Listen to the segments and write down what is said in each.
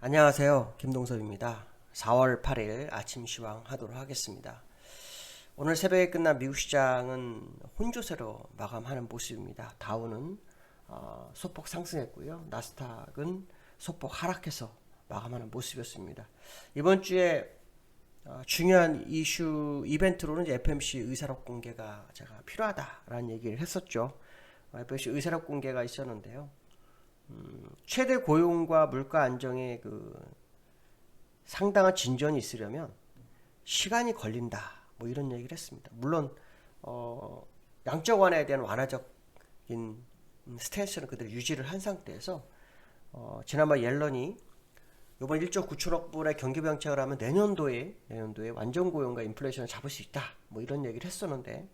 안녕하세요. 김동섭입니다. 4월 8일 아침 시황 하도록 하겠습니다. 오늘 새벽에 끝난 미국 시장은 혼조세로 마감하는 모습입니다. 다우는 소폭 상승했고요. 나스닥은 소폭 하락해서 마감하는 모습이었습니다. 이번 주에 중요한 이벤트로는 이제 FMC 의사록 공개가 제가 필요하다라는 얘기를 했었죠. FMC 의사록 공개가 있었는데요. 최대 고용과 물가 안정에 상당한 진전이 있으려면 시간이 걸린다. 뭐 이런 얘기를 했습니다. 물론 양적 완화에 대한 완화적인 스탠스는 그대로 유지를 한 상태에서 지난번 옐런이 이번 1조 9천억 불의 경기 병책을 하면 내년도에 완전 고용과 인플레이션을 잡을 수 있다. 뭐 이런 얘기를 했었는데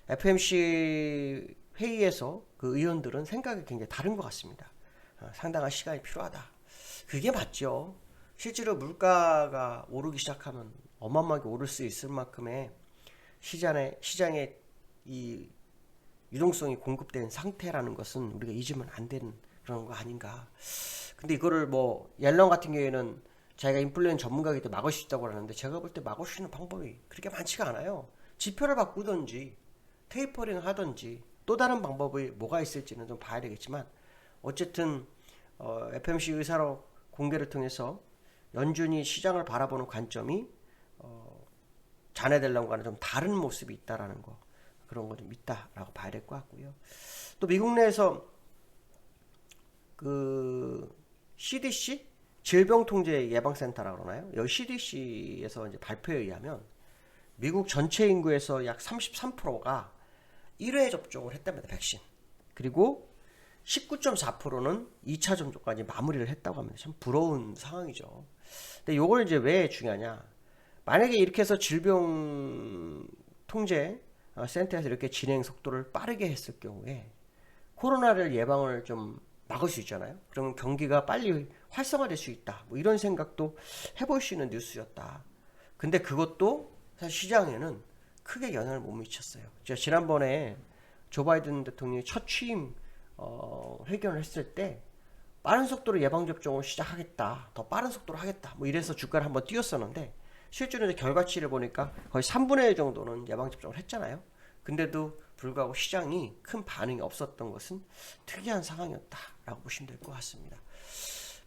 FMC 회의에서 그 의원들은 생각이 굉장히 다른 것 같습니다. 상당한 시간이 필요하다. 그게 맞죠. 실제로 물가가 오르기 시작하면 어마어마하게 오를 수 있을 만큼의 시장에 이 유동성이 공급된 상태라는 것은 우리가 잊으면 안 되는 그런 거 아닌가. 근데 이거를 뭐 옐런 같은 경우에는 자기가 인플레이션 전문가이기 때문에 막을 수 있다고 하는데 제가 볼 때 막을 수 있는 방법이 그렇게 많지가 않아요. 지표를 바꾸든지 테이퍼링 하든지 또 다른 방법이 뭐가 있을지는 좀 봐야 되겠지만 어쨌든 FMC 의사록 공개를 통해서 연준이 시장을 바라보는 관점이 자네들랑과는 좀 다른 모습이 있다라는 거, 그런 거 좀 있다라고 봐야 될 것 같고요. 또 미국 내에서 그 CDC 질병통제예방센터라고 그러나요? 여기 CDC에서 이제 발표에 의하면 미국 전체 인구에서 약 33%가 1회 접종을 했답니다. 백신. 그리고 19.4%는 2차 접종까지 마무리를 했다고 합니다. 참 부러운 상황이죠. 근데 이걸 이제 왜 중요하냐? 만약에 이렇게 해서 질병 통제 센터에서 이렇게 진행 속도를 빠르게 했을 경우에 코로나를 예방을 좀 막을 수 있잖아요. 그러면 경기가 빨리 활성화될 수 있다. 뭐 이런 생각도 해볼 수 있는 뉴스였다. 근데 그것도 사실 시장에는 크게 영향을 못 미쳤어요. 제가 지난번에 조 바이든 대통령이 첫 취임 회견을 했을 때 빠른 속도로 예방접종을 시작하겠다. 더 빠른 속도로 하겠다. 뭐 이래서 주가를 한번 띄웠었는데 실제로 이제 결과치를 보니까 거의 3분의 1 정도는 예방접종을 했잖아요. 근데도 불구하고 시장이 큰 반응이 없었던 것은 특이한 상황이었다라고 보시면 될 것 같습니다.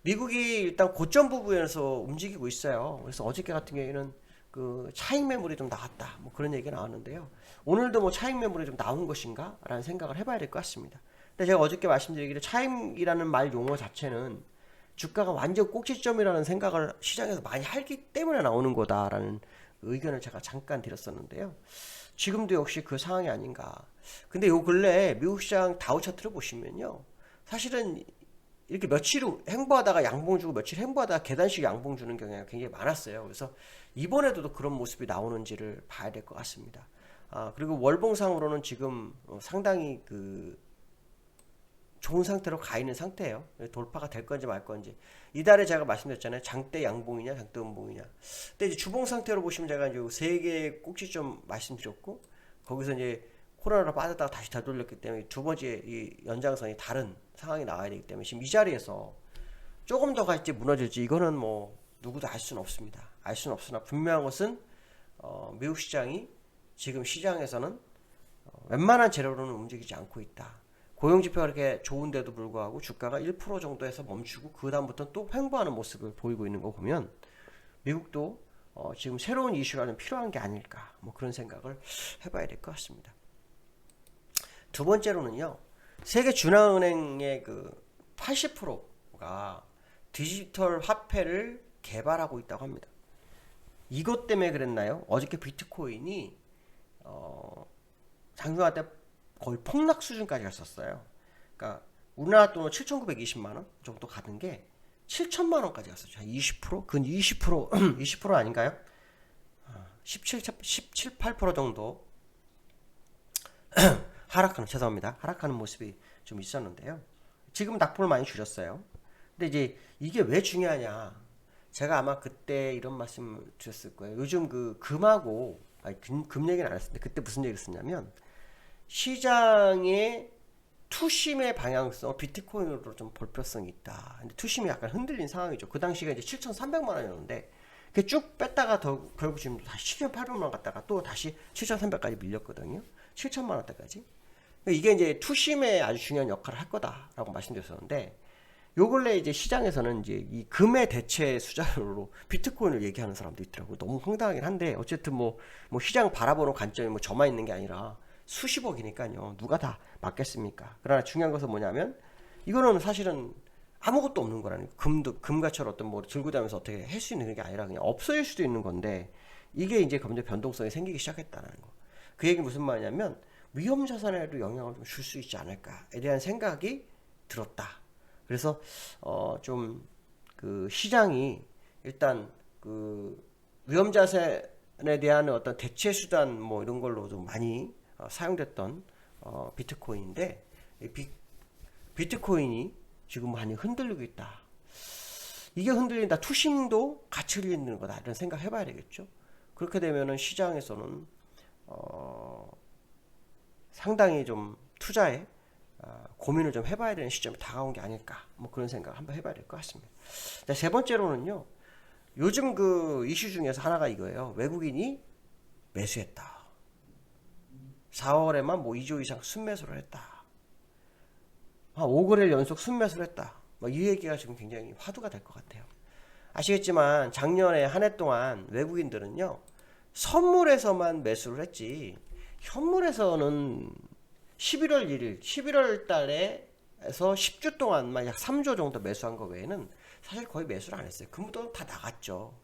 미국이 일단 고점 부분에서 움직이고 있어요. 그래서 어저께 같은 경우에는 그 차익 매물이 좀 나왔다. 뭐 그런 얘기가 나왔는데요. 오늘도 뭐 차익 매물이 좀 나온 것인가? 라는 생각을 해봐야 될 것 같습니다. 근데 제가 어저께 말씀드리기를 차익이라는 말 용어 자체는 주가가 완전 꼭지점이라는 생각을 시장에서 많이 하기 때문에 나오는 거다라는 의견을 제가 잠깐 드렸었는데요. 지금도 역시 그 상황이 아닌가. 근데 요 근래 미국 시장 다우 차트를 보시면요. 사실은 이렇게 며칠 행보하다가 양봉 주고 며칠 행보하다가 계단식 양봉 주는 경우가 굉장히 많았어요. 그래서 이번에도 그런 모습이 나오는지를 봐야 될 것 같습니다. 그리고 월봉상으로는 지금 상당히 좋은 상태로 가 있는 상태예요. 돌파가 될 건지 말 건지. 이달에 제가 말씀드렸잖아요. 장대 양봉이냐, 장대 음봉이냐. 근데 이제 주봉 상태로 보시면 제가 이제 세 개의 꼭지점 말씀드렸고, 거기서 이제 코로나로 빠졌다가 다시 되돌렸기 때문에 두 번째 이 연장선이 다른 상황이 나와야 되기 때문에 지금 이 자리에서 조금 더 갈지 무너질지 이거는 뭐 누구도 알 수는 없습니다. 알 수는 없으나 분명한 것은 미국 시장이 지금 시장에서는 웬만한 재료로는 움직이지 않고 있다. 고용지표가 이렇게 좋은데도 불구하고 주가가 1% 정도에서 멈추고 그 다음부터 또 횡보하는 모습을 보이고 있는 거 보면 미국도 지금 새로운 이슈라는 필요한 게 아닐까 뭐 그런 생각을 해봐야 될 것 같습니다. 두 번째로는요. 세계 중앙은행의 80%가 디지털 화폐를 개발하고 있다고 합니다. 이것 때문에 그랬나요? 어저께 비트코인이 장중할 때 거의 폭락 수준까지 갔었어요. 그러니까 우리나라 돈으로 7,920만 원 정도 가는 게 7천만 원까지 갔었죠. 20%? 근 20% 아닌가요? 17, 8% 정도 하락하는 모습이 좀 있었는데요. 지금 낙폭을 많이 줄였어요. 근데 이제 이게 왜 중요하냐? 제가 아마 그때 이런 말씀 드렸을 거예요. 요즘 금 얘기는 안 했었는데 그때 무슨 얘기를 했었냐면 시장의 투심의 방향성 비트코인으로 좀 볼표성이 있다. 근데 투심이 약간 흔들린 상황이죠. 그 당시가 이제 7,300만 원이었는데 그게 쭉 뺐다가 더 결국 지금 다시 7,800만 원 갔다가 또 다시 7,300까지 밀렸거든요. 7,000만 원대까지. 이게 이제 투심에 아주 중요한 역할을 할 거다라고 말씀드렸었는데 요 근래 이제 시장에서는 이제 이 금의 대체 수단으로 비트코인을 얘기하는 사람도 있더라고요. 너무 황당하긴 한데 어쨌든 뭐 시장 바라보는 관점이 뭐 저만 있는 게 아니라 수십억이니까요. 누가 다 맞겠습니까? 그러나 중요한 것은 뭐냐면 이거는 사실은 아무것도 없는 거라는 거예요. 금과처럼 어떤 뭐 들고 다니면서 어떻게 할 수 있는 게 아니라 그냥 없어질 수도 있는 건데 이게 이제 점점 변동성이 생기기 시작했다는 거. 그 얘기 무슨 말이냐면 위험 자산에도 영향을 좀 줄 수 있지 않을까에 대한 생각이 들었다. 그래서 좀 그 시장이 일단 그 위험 자산에 대한 어떤 대체 수단 뭐 이런 걸로 좀 많이 사용됐던 비트코인인데 비트코인이 지금 많이 흔들리고 있다. 이게 흔들린다. 투심도 같이 흔들리는 거다. 이런 생각 해봐야 되겠죠. 그렇게 되면은 시장에서는 상당히 좀 투자에 고민을 좀 해봐야 되는 시점이 다가온 게 아닐까. 뭐 그런 생각 한번 해봐야 될 것 같습니다. 자, 세 번째로는요. 요즘 그 이슈 중에서 하나가 이거예요. 외국인이 매수했다. 4월에만 뭐 2조 이상 순매수를 했다. 5거래일 연속 순매수를 했다. 뭐 이 얘기가 지금 굉장히 화두가 될 것 같아요. 아시겠지만 작년에 한 해 동안 외국인들은요. 선물에서만 매수를 했지 현물에서는 11월 1일, 11월 달에서 10주 동안만 약 3조 정도 매수한 거 외에는 사실 거의 매수를 안 했어요. 그무도 다 나갔죠.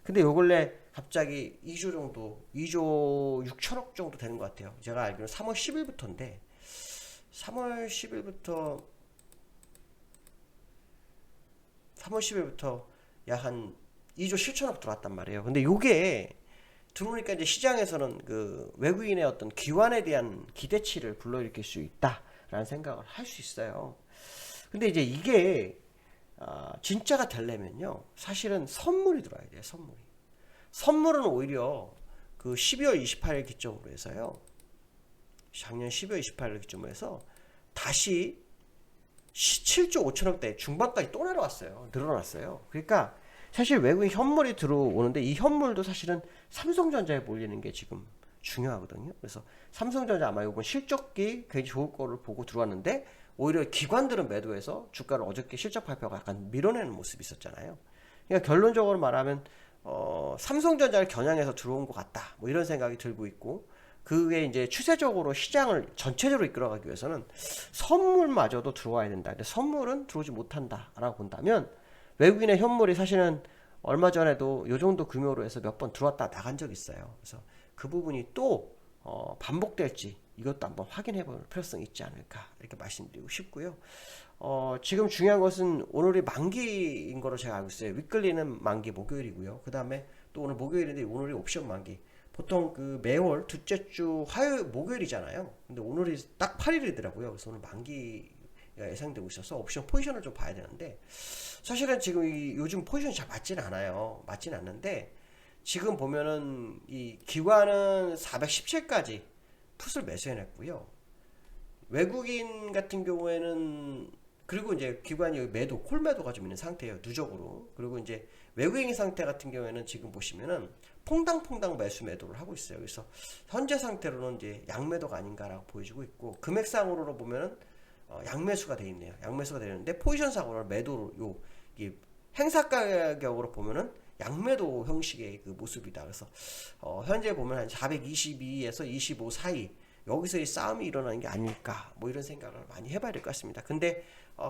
근데 요 근래 갑자기 2조 정도, 2조 6천억 정도 되는 것 같아요. 제가 알기로는 3월 10일부터인데 3월 10일부터 약 한 2조 7천억 들어왔단 말이에요. 근데 요게 들어오니까 이제 시장에서는 그 외국인의 어떤 기관에 대한 기대치를 불러일으킬 수 있다라는 생각을 할 수 있어요. 근데 이제 이게 진짜가 되려면요, 사실은 선물이 들어와야 돼요. 선물은 오히려 그 12월 28일 기점으로 해서요, 작년 12월 28일 기점으로 해서 다시 7조 5천억대 중반까지 또 내려왔어요. 늘어났어요. 그러니까 사실 외국인 현물이 들어오는데 이 현물도 사실은 삼성전자에 몰리는 게 지금 중요하거든요. 그래서 삼성전자 아마 이번 실적이 굉장히 좋을 거를 보고 들어왔는데 오히려 기관들은 매도해서 주가를 어저께 실적 발표가 약간 밀어내는 모습이 있었잖아요. 그러니까 결론적으로 말하면 삼성전자를 겨냥해서 들어온 것 같다. 뭐 이런 생각이 들고 있고 그게 이제 추세적으로 시장을 전체적으로 이끌어가기 위해서는 선물마저도 들어와야 된다. 근데 선물은 들어오지 못한다라고 본다면 외국인의 현물이 사실은 얼마 전에도 요 정도 규모로 해서 몇 번 들어왔다 나간 적이 있어요. 그래서 그 부분이 또 반복될지 이것도 한번 확인해 볼 필요성이 있지 않을까 이렇게 말씀드리고 싶고요. 지금 중요한 것은 오늘이 만기인 거로 제가 알고 있어요. 위클리는 만기 목요일이고요. 그 다음에 또 오늘 목요일인데 오늘이 옵션 만기. 보통 그 매월 둘째 주 화요일 목요일이잖아요. 근데 오늘이 딱 8일이더라고요. 그래서 오늘 만기가 예상되고 있어서 옵션 포지션을 좀 봐야 되는데 사실은 지금 요즘 포지션이 잘 맞진 않아요. 맞진 않는데 지금 보면은 이 기관은 417까지 풋을 매수해냈고요. 외국인 같은 경우에는 그리고 이제 기관이 매도 콜 매도가 좀 있는 상태예요. 누적으로. 그리고 이제 외국인 상태 같은 경우에는 지금 보시면은 퐁당퐁당 매도를 하고 있어요. 그래서 현재 상태로는 이제 양매도가 아닌가라고 보여지고 있고 금액상으로 보면은 양매수가 돼 있네요. 양매수가 되는데 포지션상으로는 매도로 이 행사 가격으로 보면은 양매도 형식의 그 모습이다. 그래서 현재 보면 한 422에서 25 사이 여기서의 싸움이 일어나는 게 아닐까 뭐 이런 생각을 많이 해봐야 될 것 같습니다. 근데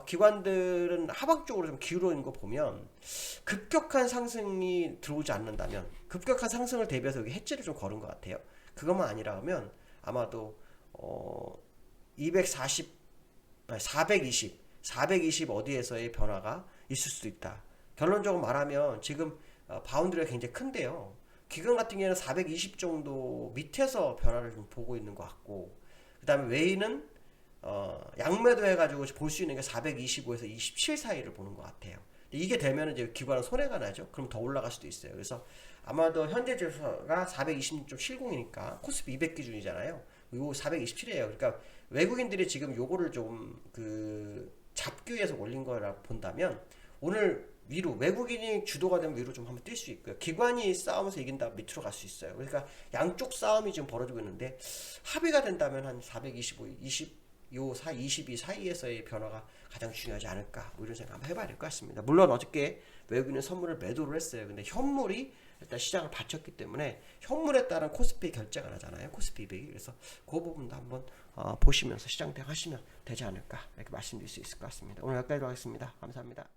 기관들은 하방 쪽으로 좀 기울어 있는 거 보면 급격한 상승이 들어오지 않는다면 급격한 상승을 대비해서 여기 해지를 좀 걸은 것 같아요. 그것만 아니라면 아마도 420 어디에서의 변화가 있을 수도 있다. 결론적으로 말하면 지금 바운드리가 굉장히 큰데요. 기관 같은 경우에는 420 정도 밑에서 변화를 좀 보고 있는 것 같고 그 다음에 웨이는 양매도 해가지고 볼 수 있는 게 425에서 27 사이를 보는 것 같아요. 이게 되면 이제 기관은 손해가 나죠. 그럼 더 올라갈 수도 있어요. 그래서 아마도 현재 지수가 426.70이니까 코스피 200 기준이잖아요. 이거 427이에요. 그러니까 외국인들이 지금 요거를 좀 그 잡기 위해서 올린 거라 본다면 오늘 위로 외국인이 주도가 되면 위로 좀 한번 뛸 수 있고요. 기관이 싸우면서 이긴다 밑으로 갈 수 있어요. 그러니까 양쪽 싸움이 지금 벌어지고 있는데 합의가 된다면 한 425, 22 사이에서의 변화가 가장 중요하지 않을까 뭐 이런 생각 한번 해봐야 될 것 같습니다. 물론 어저께 외국인은 선물을 매도를 했어요. 근데 현물이 일단 시장을 받쳤기 때문에 현물에 따른 코스피 결제가 나잖아요. 코스피 200이. 그래서 그 부분도 한번 보시면서 시장 대응하시면 되지 않을까 이렇게 말씀드릴 수 있을 것 같습니다. 오늘 여기까지로 하겠습니다. 감사합니다.